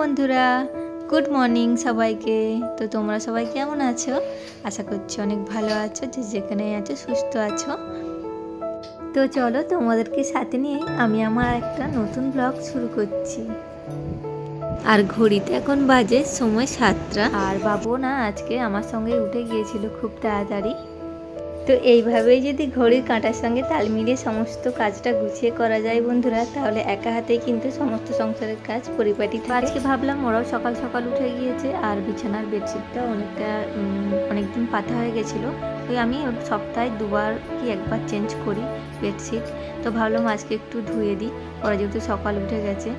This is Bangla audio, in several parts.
বন্ধুরা, গুড মর্নিং সবাইকে। তো তোমরা সবাই কেমন আছো? আশা করছি অনেক ভালো আছো, যে যেখানে আছো সুস্থ আছো। তো চলো তোমাদেরকে সাথে নিয়ে আমি আমার একটা নতুন ব্লগ শুরু করছি। আর ঘড়িতে এখন বাজে সময় 7টা। আর বাবু না আজকে আমার সঙ্গে উঠে গিয়েছিল খুব তাড়াতাড়ি। তো এইভাবেই যদি ঘড়ির কাঁটার সঙ্গে তাল মিলিয়ে সমস্ত কাজটা গুছিয়ে করা যায় বন্ধুরা, তাহলে একা হাতেই কিন্তু সমস্ত সংসারের কাজ পরিপাটি থাকে। আজকে ভাবলাম ওরাও সকাল সকাল উঠে গিয়েছে, আর বিছানার বেডশিটটা অনেকদিন পাতা হয়ে গেছিলো। ওই আমি সপ্তাহে 2বার কি 1বার চেঞ্জ করি বেডশিট। তো ভাবলাম আজকে একটু ধুয়ে দিই, ওরা যেহেতু সকাল উঠে গেছে।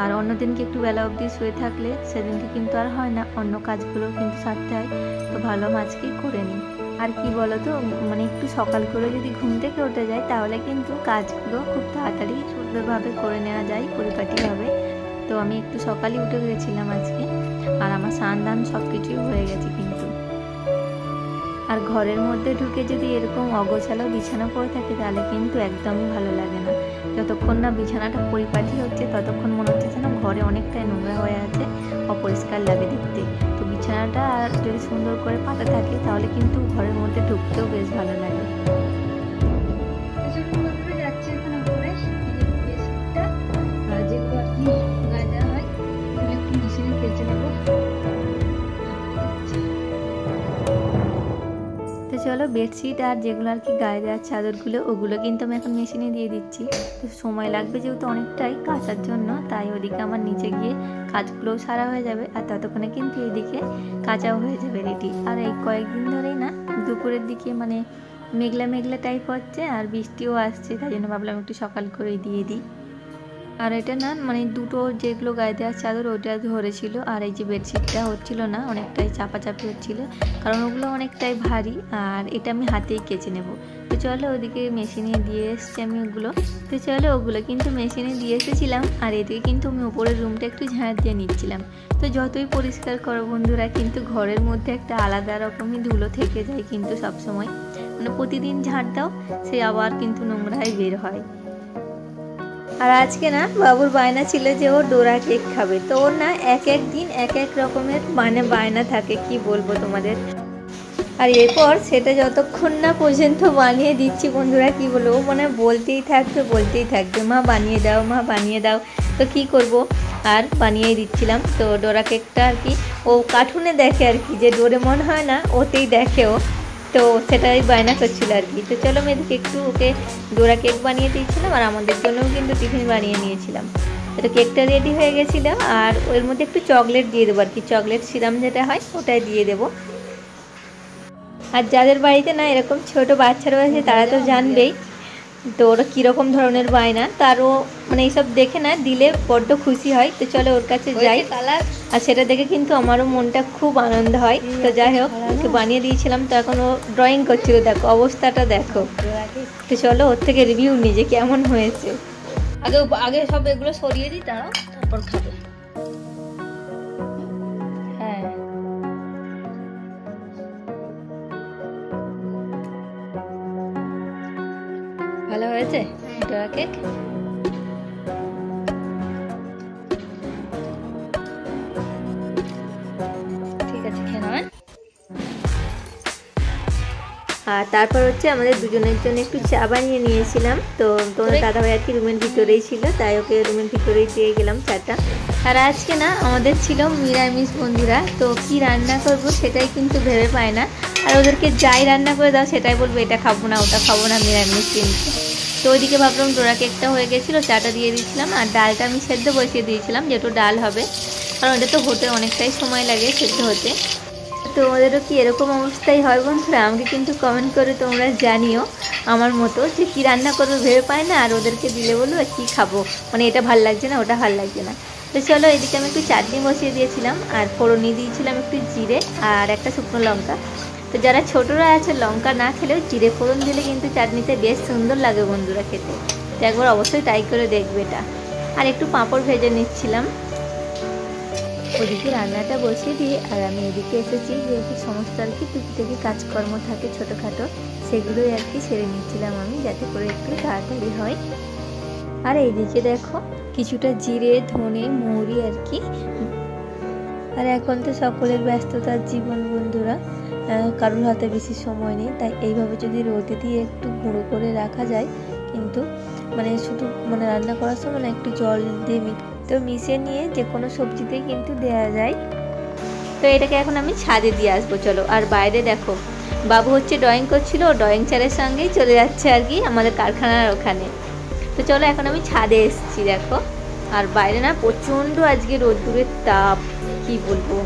আর অন্য দিনকে একটু বেলা অবধি শুয়ে থাকলে সেদিনকে কিন্তু আর হয় না, অন্য কাজগুলো কিন্তু সারতে হয়। তো ভাবলাম আজকেই করে নিই। আর কি বলো তো, মানে একটু সকাল করে যদি ঘুম থেকে উঠে যায় তাহলে কিন্তু কাজগুলো খুব তাড়াতাড়ি সুন্দরভাবে করে নেওয়া যায় পরিপাটিভাবে। তো আমি একটু সকালই উঠে গেছিলাম আজকে, আর আমার স্নান দান সব কিছুই হয়ে গেছে কিন্তু। আর ঘরের মধ্যে ঢুকে যদি এরকম অগোছালো বিছানা পড়ে থাকে তাহলে কিন্তু একদমই ভালো লাগে না। যতক্ষণ না বিছানাটা পরিপাটি হচ্ছে ততক্ষণ মনে হচ্ছে যেন ঘরে অনেকটাই নোংরা হয়ে আছে, অপরিষ্কার লাগে দেখতে। তো বিছানাটা আর যদি সুন্দর করে পাতা থাকে তাহলে কিন্তু ঘরের মধ্যে ঢুকতেও বেশ ভালো লাগে। তো চলো বেডশিট আর যেগুলো আর কি গায়ে দেওয়ার চাদরগুলো, ওগুলো কিন্তু আমি এখন মেশিনে দিয়ে দিচ্ছি। তো সময় লাগবে যেহেতু অনেকটাই কাচার জন্য, তাই ওদিকে আমার নিচে গিয়ে কাজগুলোও সারা হয়ে যাবে, আর ততক্ষণে কিন্তু এদিকে কাচাও হয়ে যাবে রেডি। আর এই কয়েকদিন ধরেই না দুপুরের দিকে মানে মেঘলা মেঘলা টাইপ হচ্ছে, আর বৃষ্টিও আসছে, তাই জন্য ভাবলাম একটু সকাল করে দিয়ে দিই। আর এটা না মানে দুটো যেগুলো গায়ে দেওয়ার চাদর ওটা ধরেছিল, আর এই যে বেডশিটটা হচ্ছিল না, অনেকটাই চাপাচাপি হচ্ছিল, কারণ ওগুলো অনেকটাই ভারী। আর এটা আমি হাতেই কেচে নেব। তো চলো ওদিকে মেশিনে দিয়ে এসছি আমি ওগুলো। তো চলো ওগুলো কিন্তু মেশিনে দিয়ে এসেছিলাম, আর এদিকে কিন্তু আমি উপরের রুমটা একটু ঝাঁট দিয়ে নিচ্ছিলাম। তো যতই পরিষ্কার করো বন্ধুরা, কিন্তু ঘরের মধ্যে একটা আলাদা রকমই ধুলো থেকে যায় কিন্তু সবসময়। মানে প্রতিদিন ঝাঁট দাও, সে আবার কিন্তু নোংরাই বের হয়। আর আজকে না বাবুর বায়না ছিল যে ও ডোরা কেক খাবে। তো ওর না এক এক দিন এক এক রকমের বায়না থাকে, কি বলবো তোমাদের। আর এরপর সেটা যতক্ষণ না পর্যন্ত বানিয়ে দিচ্ছি বন্ধুরা, কি বলবো, মানে বলতেই থাকবে মা বানিয়ে দাও, মা বানিয়ে দাও। তো কি করব, আর বানিয়েই দিচ্ছিলাম। তো ডোরা কেকটা আর কি ও কার্টুনে দেখে আর কি, যে ডোরেমন হয় না, ওতেই দেখে ও। তো সেটাই বায়না করছিল আর কি। তো চলো আমি এদিকে একটু ওকে ডোরা কেক বানিয়ে দিয়েছিলাম, আর আমাদের জন্যও কিন্তু টিফিন বানিয়ে নিয়েছিলাম। তো কেকটা রেডি হয়ে গেছিলো, আর ওর মধ্যে একটু চকলেট দিয়ে দেবো আর কি, চকলেট সিরাম যেটা হয় ওটাই দিয়ে দেবো। আর যাদের বাড়িতে না এরকম ছোট বাচ্চা রয়েছে তারা তো জানবেই তো ওরা কীরকম ধরনের বায়না। তারও মানে এইসব দেখে না দিলে বড্ড খুশি হয়। তো চলো ওর কাছে যাই, আর সেটা দেখে কিন্তু আমারও মনটা খুব আনন্দ হয়। তো যাই হোক, ওকে বানিয়ে দিয়েছিলাম, তো এখন ও ড্রয়িং করছিল, দেখো অবস্থাটা দেখো। তো চলো ওর থেকে রিভিউ নিই যে কেমন হয়েছে। আগে সব এগুলো সরিয়ে দিই, তারপর খাবে। হ্যাঁ, ভালো হয়েছে ডোরা কেক। ঠিক আছে, খেয়ে নাও। আর তারপর হচ্ছে আমাদের দুজনের জন্য একটু চা বানিয়ে নিয়েছিলাম। তো তোমার দাদাভাই আর কি রুমের ভিতরেই ছিল, তাই ওকে রুমের ভিতরেই দিয়ে গেলাম চাটা। আর আজকে না আমাদের ছিল নিরামিষ বন্ধুরা। তো কি রান্না করব সেটাই কিন্তু ভেবে পায় না, আর ওদেরকে যাই রান্না করে দাও সেটাই বলবো এটা খাবো না, ওটা খাবো না, নিরামিষ কিন্তু। তো ওইদিকে ভাবলাম ডোরা কেকটা হয়ে গেছিলো, চাটা দিয়ে দিয়েছিলাম, আর ডালটা আমি সেদ্ধ বসিয়ে দিয়েছিলাম, যেহেতু ডাল হবে, কারণ ওটা তো হতে অনেকটাই সময় লাগে সেদ্ধ হতে। তোমাদেরও কি এরকম অবস্থাই হয় বন্ধুরা? আমাকে কিন্তু কমেন্ট করে তোমরা জানিও আমার মতো, যে কী রান্না করবো ভেবে পায় না, আর ওদেরকে দিলে বলবো কী খাবো, মানে এটা ভাল লাগছে না, ওটা ভাল লাগছে না। তো চলো এদিকে আমি একটু চাটনি বসিয়ে দিয়েছিলাম, আর ফোড়নি দিয়েছিলাম একটু জিরে আর একটা শুকনো লঙ্কা। তো যারা ছোটরা আছে লঙ্কা না খেলেও জিরে ফোড়ন দিলে কিন্তু চাটনিতে বেশ সুন্দর লাগে বন্ধুরা খেতে। তো একবার অবশ্যই ট্রাই করে দেখবে এটা। আর একটু পাঁপড় ভেজে নিচ্ছিলাম। ওদিকে রান্নাটা বসিয়ে দিয়ে আর আমি এদিকে এসেছি, যেহেতু সমস্ত আর কি টুকিটাকি কাজকর্ম থাকে ছোটোখাটো, সেগুলোই আর কি সেরে নিচ্ছিলাম আমি, যাতে করে একটু তাড়াতাড়ি হয়। আর এইদিকে দেখো কিছুটা জিরে ধনে মৌরি আর কি আর এখন তো সকলের ব্যস্ততার জীবন বন্ধুরা, কারোর হাতে বেশি সময় নেই, তাই এইভাবে যদি রোদে দিয়ে একটু গুঁড়ো করে রাখা যায় কিন্তু শুধু রান্না করার সময় একটু জল দিয়ে মিশিয়ে নিয়ে যে কোনো সবজিতেই কিন্তু দেওয়া যায়। তো এটাকে এখন আমি ছাদে দিয়ে আসবো চলো। আর বাইরে দেখো বাবু হচ্ছে ড্রয়িং করছিল, ড্রয়িং স্যারের সঙ্গেই চলে যাচ্ছে আর কি আমাদের কারখানার ওখানে। তো চলো এখন আমি ছাদে এসেছি দেখো। আর বাইরে না প্রচণ্ড আজকে রোদ্দুরের তাপ, কি বলবো।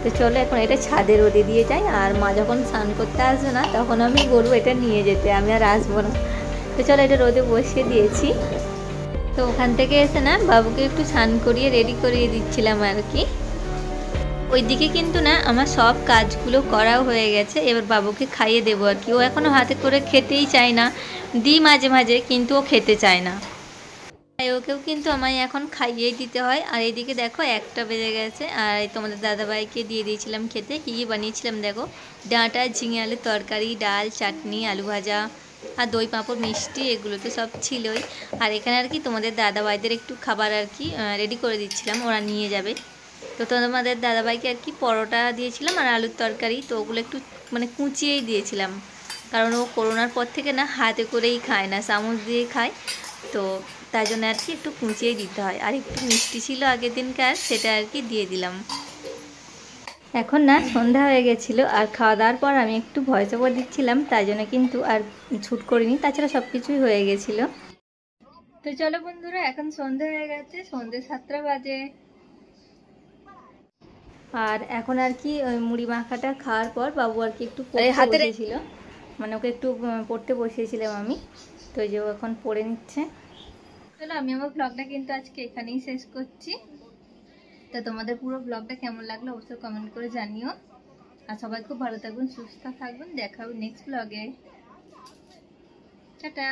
তো চলো এখন এটা ছাদে রোদে দিয়ে যাই, আর মা যখন স্নান করতে আসবে না তখন আমি বলবো এটা নিয়ে যেতে, আমি আর আসবো না। তো চলো এটা রোদে বসিয়ে দিয়েছি। তো ওখান থেকে এসে না বাবুকে একটু স্নান করিয়ে রেডি করিয়ে দিচ্ছিলাম আর কি। ওইদিকে কিন্তু না আমার সব কাজগুলো করাও হয়ে গেছে, এবার বাবুকে খাইয়ে দেবো আর কি। ও এখনও হাতে করে খেতেই চায় না, দিই মাঝে মাঝে কিন্তু ও খেতে চায় না, তাই ওকেও কিন্তু আমায় এখন খাইয়েই দিতে হয়। আর এইদিকে দেখো 1টা বেজে গেছে, আর তোমাদের দাদাভাইকে দিয়ে দিয়েছিলাম খেতে। কী কী বানিয়েছিলাম দেখো, ডাঁটা ঝিঙে আলুর তরকারি, ডাল, চাটনি, আলু ভাজা আর দই পাঁপড় মিষ্টি, এগুলো তো সব ছিলই। আর এখানে আর কি তোমাদের দাদাভাইদের একটু খাবার আর কি রেডি করে দিচ্ছিলাম, ওরা নিয়ে যাবে। তো তোমাদের দাদাভাইকে আর কি পরোটা দিয়েছিলাম আর আলুর তরকারি। তো ওগুলো একটু কুচিয়েই দিয়েছিলাম, কারণ ও করোনার পর থেকে না হাতে করেই খায় না, চামচ দিয়ে খায়। তো তাই জন্য আর কি একটু কুচিয়েই দিতে হয়। আর একটু মিষ্টি ছিল আগের দিনকার, সেটা আর কি দিয়ে দিলাম। এখন না সন্ধ্যা হয়ে গেছিলো, আর খাওয়া দাওয়ার পর আমি একটু ভয়েস ওভার দিচ্ছিলাম, তাই জন্য কিন্তু আর শ্যুট করিনি, তাছাড়া সব কিছুই হয়ে গেছিলো। তো চলো বন্ধুরা, এখন সন্ধ্যা হয়ে গেছে, সন্ধ্যে 7টা বাজে। আর এখন আর কি ওই মুড়ি মাখাটা খাওয়ার পর বাবু আর কি একটু পড়তে বসেছিল, ওকে একটু পড়তে বসিয়েছিলাম আমি। তো যে ও এখন পড়ে নিচ্ছে। চলো আমি আমার ব্লগটা কিন্তু আজকে এখানেই শেষ করছি। তো তোমাদের পুরো ব্লগটা কেমন লাগলো অবশ্যই কমেন্ট করে জানিও। আর সবাই খুব ভালো থাকবেন, সুস্থ থাকবেন, দেখা হবে নেক্সট ব্লগে। টাটা।